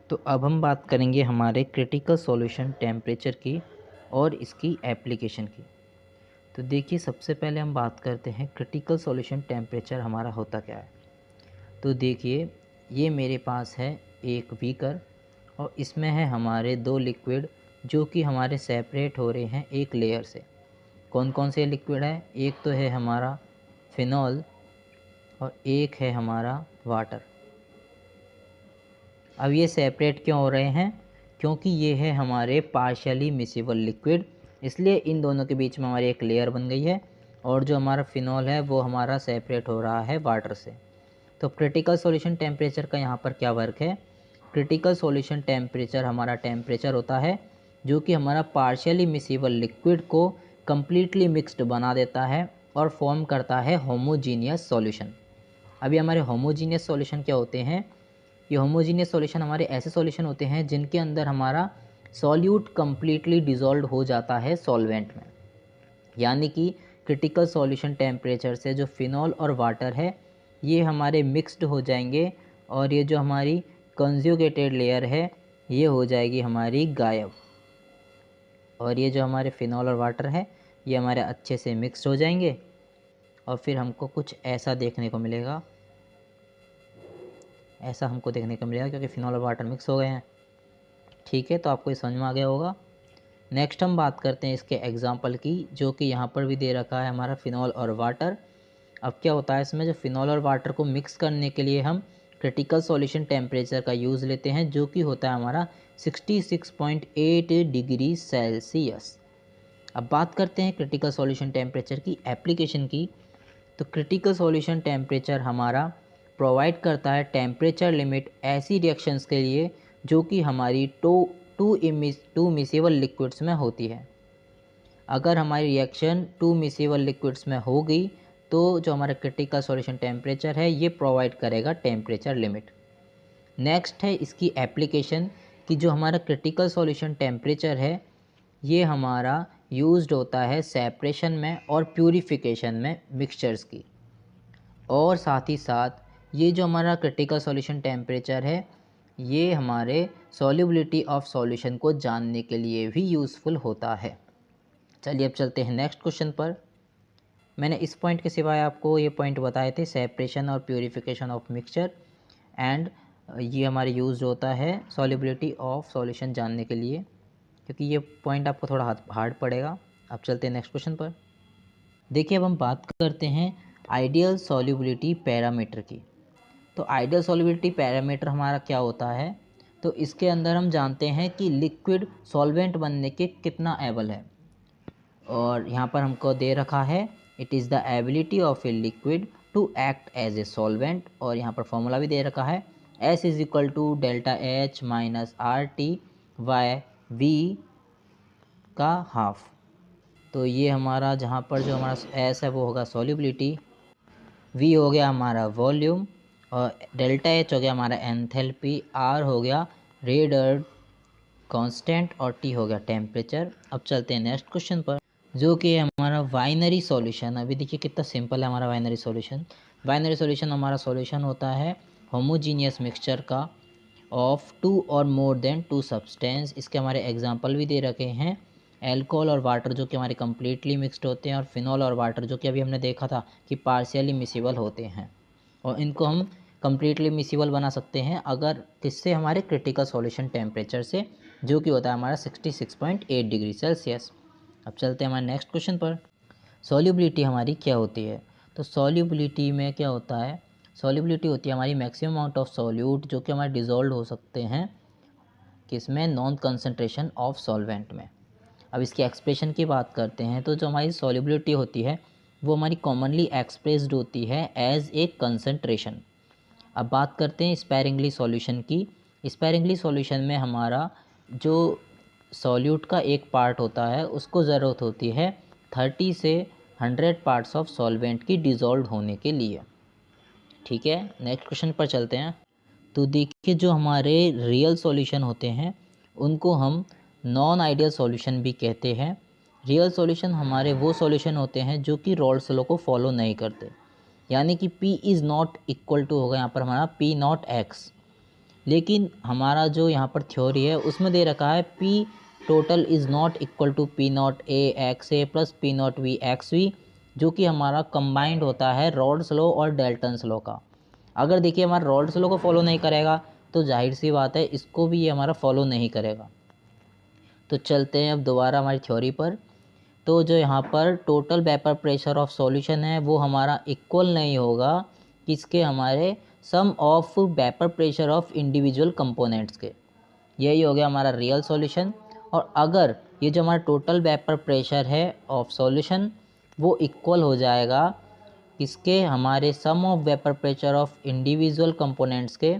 तो अब हम बात करेंगे हमारे क्रिटिकल सॉल्यूशन टेम्परेचर की और इसकी एप्लीकेशन की। तो देखिए, सबसे पहले हम बात करते हैं क्रिटिकल सॉल्यूशन टेम्परेचर हमारा होता क्या है। तो देखिए, ये मेरे पास है एक बीकर और इसमें है हमारे दो लिक्विड जो कि हमारे सेपरेट हो रहे हैं एक लेयर से। कौन कौन से लिक्विड है? एक तो है हमारा फिनॉल और एक है हमारा वाटर। अब ये सेपरेट क्यों हो रहे हैं? क्योंकि ये है हमारे पार्शियली मिसिबल लिक्विड, इसलिए इन दोनों के बीच में हमारी एक लेयर बन गई है और जो हमारा फिनॉल है वो हमारा सेपरेट हो रहा है वाटर से। तो क्रिटिकल सॉल्यूशन टेम्परेचर का यहाँ पर क्या वर्क है? क्रिटिकल सॉल्यूशन टेम्परेचर हमारा टेम्परेचर होता है जो कि हमारा पार्शियली मिसिबल लिक्विड को कम्प्लीटली मिक्स्ड बना देता है और फॉर्म करता है होमोजीनियस सॉल्यूशन। अभी हमारे होमोजीनियस सॉल्यूशन क्या होते हैं? ये होमोजीनियस सॉल्यूशन हमारे ऐसे सॉल्यूशन होते हैं जिनके अंदर हमारा सॉल्यूट कम्प्लीटली डिज़ोल्व हो जाता है सॉल्वेंट में। यानी कि क्रिटिकल सॉल्यूशन टेम्परेचर से जो फिनॉल और वाटर है ये हमारे मिक्स्ड हो जाएंगे और ये जो हमारी कंजुगेटेड लेयर है ये हो जाएगी हमारी गायब। और ये जो हमारे फिनॉल और वाटर है ये हमारे अच्छे से मिक्स हो जाएंगे और फिर हमको कुछ ऐसा देखने को मिलेगा, ऐसा हमको देखने को मिलेगा क्योंकि फिनॉल और वाटर मिक्स हो गए हैं। ठीक है, तो आपको ये समझ में आ गया होगा। नेक्स्ट हम बात करते हैं इसके एग्जाम्पल की, जो कि यहाँ पर भी दे रखा है हमारा फिनॉल और वाटर। अब क्या होता है इसमें, जो फिनॉल और वाटर को मिक्स करने के लिए हम क्रिटिकल सॉल्यूशन टेम्परेचर का यूज़ लेते हैं जो कि होता है हमारा 66.8 डिग्री सेल्सियस। अब बात करते हैं क्रिटिकल सॉल्यूशन टेम्परेचर की एप्लीकेशन की। तो क्रिटिकल सॉल्यूशन टेम्परेचर हमारा प्रोवाइड करता है टेम्परेचर लिमिट ऐसी रिएक्शंस के लिए जो कि हमारी टू मिसेबल लिक्विड्स में होती है। अगर हमारी रिएक्शन टू मिसेबल लिक्विड्स में हो गई तो जो हमारा क्रिटिकल सॉल्यूशन टेम्परेचर है ये प्रोवाइड करेगा टेम्परेचर लिमिट। नेक्स्ट है इसकी एप्लीकेशन कि जो हमारा क्रिटिकल सॉल्यूशन टेम्परेचर है ये हमारा यूज्ड होता है सेपरेशन में और प्यूरिफिकेशन में मिक्सचर्स की। और साथ ही साथ ये जो हमारा क्रिटिकल सॉल्यूशन टेम्परेचर है ये हमारे सॉल्युबिलिटी ऑफ सॉल्यूशन को जानने के लिए भी यूज़फुल होता है। चलिए अब चलते हैं नेक्स्ट क्वेश्चन पर। मैंने इस पॉइंट के सिवाय आपको ये पॉइंट बताए थे, सेपरेशन और प्यूरिफिकेशन ऑफ मिक्सचर एंड ये हमारे यूज़ होता है सॉल्युबिलिटी ऑफ सॉल्यूशन जानने के लिए, क्योंकि ये पॉइंट आपको थोड़ा हार्ड पड़ेगा। अब चलते हैं नेक्स्ट क्वेश्चन पर। देखिए, अब हम बात करते हैं आइडियल सॉल्युबिलिटी पैरामीटर की। तो आइडियल सॉल्युबिलिटी पैरामीटर हमारा क्या होता है? तो इसके अंदर हम जानते हैं कि लिक्विड सॉल्वेंट बनने के कितना एबल है, और यहाँ पर हमको दे रखा है it is the ability of a liquid to act as a solvent, और यहाँ पर फॉर्मूला भी दे रखा है S is equal to delta H minus RT by V का हाफ। तो ये हमारा जहाँ पर जो हमारा S है वो होगा सॉल्युबिलिटी, V हो गया हमारा वॉल्यूम और डेल्टा H हो गया हमारा एंथैल्पी, R हो गया रेडर कांस्टेंट और T हो गया टेम्परेचर। अब चलते हैं नेक्स्ट क्वेश्चन पर, जो कि है हमारा बाइनरी सॉल्यूशन। अभी देखिए कितना सिंपल है हमारा बाइनरी सॉल्यूशन। बाइनरी सॉल्यूशन हमारा सॉल्यूशन होता है होमोजीनियस मिक्सचर का ऑफ टू और मोर देन टू सब्सटेंस। इसके हमारे एग्जांपल भी दे रखे हैं, अल्कोहल और वाटर जो कि हमारे कम्प्लीटली मिक्सड होते हैं, और फिनॉल और वाटर जो कि अभी हमने देखा था कि पार्शियली मिसिबल होते हैं। और इनको हम कम्प्लीटली मिसिबल बना सकते हैं अगर किससे, हमारे क्रिटिकल सॉल्यूशन टेम्परेचर से, जो कि होता है हमारा 66.8 डिग्री सेल्सियस। अब चलते हैं हमारे नेक्स्ट क्वेश्चन पर। सॉल्युबिलिटी हमारी क्या होती है? तो सॉल्युबिलिटी में क्या होता है, सॉल्युबिलिटी होती है हमारी मैक्सिमम अमाउंट ऑफ सॉल्यूट जो कि हमारे डिज़ोल्व हो सकते हैं किसमें, नॉन कंसंट्रेशन ऑफ सॉल्वेंट में। अब इसकी एक्सप्रेशन की बात करते हैं तो जो हमारी सॉल्युबिलिटी होती है वो हमारी कॉमनली एक्सप्रेस्ड होती है एज ए कंसंट्रेशन। अब बात करते हैं स्पैरिंगली सॉल्यूशन की। स्पैरिंगली सॉल्यूशन में हमारा जो सॉल्यूट का एक पार्ट होता है उसको ज़रूरत होती है 30 से 100 पार्ट्स ऑफ सॉल्वेंट की डिज़ोल्व होने के लिए। ठीक है, नेक्स्ट क्वेश्चन पर चलते हैं। तो देखिए, जो हमारे रियल सॉल्यूशन होते हैं उनको हम नॉन आइडियल सॉल्यूशन भी कहते हैं। रियल सॉल्यूशन हमारे वो सॉल्यूशन होते हैं जो कि रॉल्स लॉ को फॉलो नहीं करते, यानी कि P is not equal to होगा यहाँ पर हमारा P नॉट X। लेकिन हमारा जो यहाँ पर थ्योरी है उसमें दे रखा है P total is not equal to P naught A X A plus P naught B X B, जो कि हमारा कंबाइंड होता है रॉल्स लॉ और डाल्टन्स लॉ का। अगर देखिए हमारा रॉल्स लॉ को फॉलो नहीं करेगा तो जाहिर सी बात है इसको भी ये हमारा फॉलो नहीं करेगा। तो चलते हैं अब दोबारा हमारी थ्योरी पर। तो जो यहाँ पर total vapour pressure of solution है वो हमारा इक्वल नहीं होगा किसके, हमारे sum of vapour pressure of individual components के। यही हो गया हमारा रियल सॉल्यूशन। और अगर ये जो हमारा टोटल वेपर प्रेशर है ऑफ सॉल्यूशन वो इक्वल हो जाएगा किसके, हमारे sum of vapour pressure of individual components के,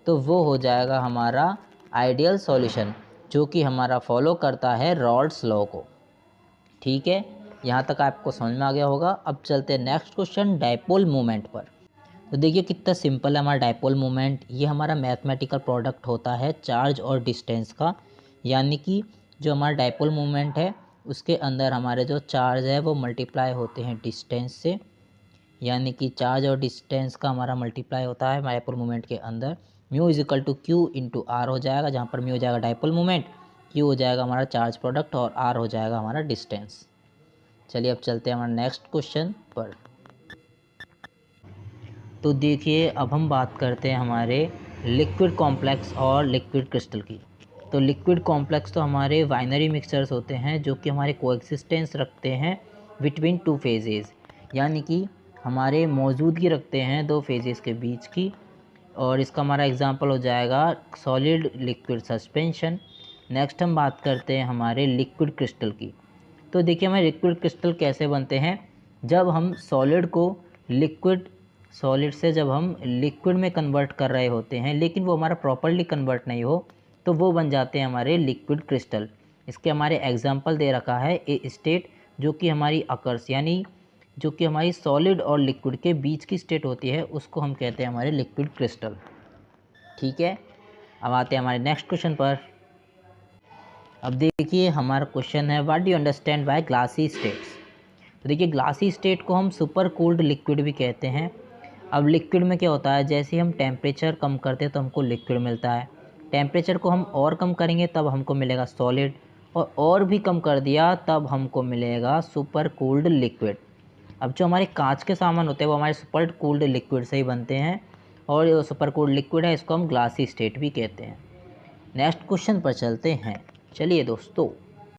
तो वो हो जाएगा हमारा आइडियल सॉल्यूशन, जो कि हमारा फॉलो करता है रॉल्स लॉ को। ठीक है, यहाँ तक आपको समझ में आ गया होगा। अब चलते हैं नेक्स्ट क्वेश्चन, डायपोल मोमेंट पर। तो देखिए कितना सिंपल है हमारा डायपोल मोमेंट। ये हमारा मैथमेटिकल प्रोडक्ट होता है चार्ज और डिस्टेंस का, यानी कि जो हमारा डायपोल मोमेंट है उसके अंदर हमारे जो चार्ज है वो मल्टीप्लाई होते हैं डिस्टेंस से, यानी कि चार्ज और डिस्टेंस का हमारा मल्टीप्लाई होता है डायपोल मोमेंट के अंदर। Mu is equal to q into r हो जाएगा, जहाँ पर म्यू हो जाएगा डायपोल मोमेंट, क्यू हो जाएगा हमारा चार्ज प्रोडक्ट और आर हो जाएगा हमारा डिस्टेंस। चलिए अब चलते हैं हमारे नेक्स्ट क्वेश्चन पर। तो देखिए अब हम बात करते हैं हमारे लिक्विड कॉम्प्लेक्स और लिक्विड क्रिस्टल की। तो लिक्विड कॉम्प्लेक्स तो हमारे बाइनरी मिक्सचर्स होते हैं जो कि हमारे कोएक्सिस्टेंस रखते हैं बिटवीन टू फेजेस, यानी कि हमारे मौजूदगी रखते हैं दो फेजेस के बीच की। और इसका हमारा एग्जांपल हो जाएगा सॉलिड लिक्विड सस्पेंशन। नेक्स्ट हम बात करते हैं हमारे लिक्विड क्रिस्टल की। तो देखिए हमारे लिक्विड क्रिस्टल कैसे बनते हैं, जब हम सॉलिड को सॉलिड से जब हम लिक्विड में कन्वर्ट कर रहे होते हैं लेकिन वो हमारा प्रॉपरली कन्वर्ट नहीं हो तो वो बन जाते हैं हमारे लिक्विड क्रिस्टल। इसके हमारे एग्जांपल दे रखा है ए स्टेट जो कि हमारी अकर्स, यानी जो कि हमारी सॉलिड और लिक्विड के बीच की स्टेट होती है उसको हम कहते हैं हमारे लिक्विड क्रिस्टल। ठीक है, अब आते हैं हमारे नेक्स्ट क्वेश्चन पर। अब देखिए हमारा क्वेश्चन है what do you understand by glassy states. तो देखिए ग्लासी स्टेट को हम सुपर कूल्ड लिक्विड भी कहते हैं। अब लिक्विड में क्या होता है, जैसे हम टेम्परेचर कम करते हैं तो हमको लिक्विड मिलता है, टेम्परेचर को हम और कम करेंगे तब हमको मिलेगा सॉलिड, और भी कम कर दिया तब हमको मिलेगा सुपर कूल्ड लिक्विड। अब जो हमारे कांच के सामान होते हैं वो हमारे सुपर कूल्ड लिक्विड से ही बनते हैं, और जो सुपर कूल्ड लिक्विड है इसको हम ग्लासी स्टेट भी कहते हैं। नेक्स्ट क्वेश्चन पर चलते हैं। चलिए दोस्तों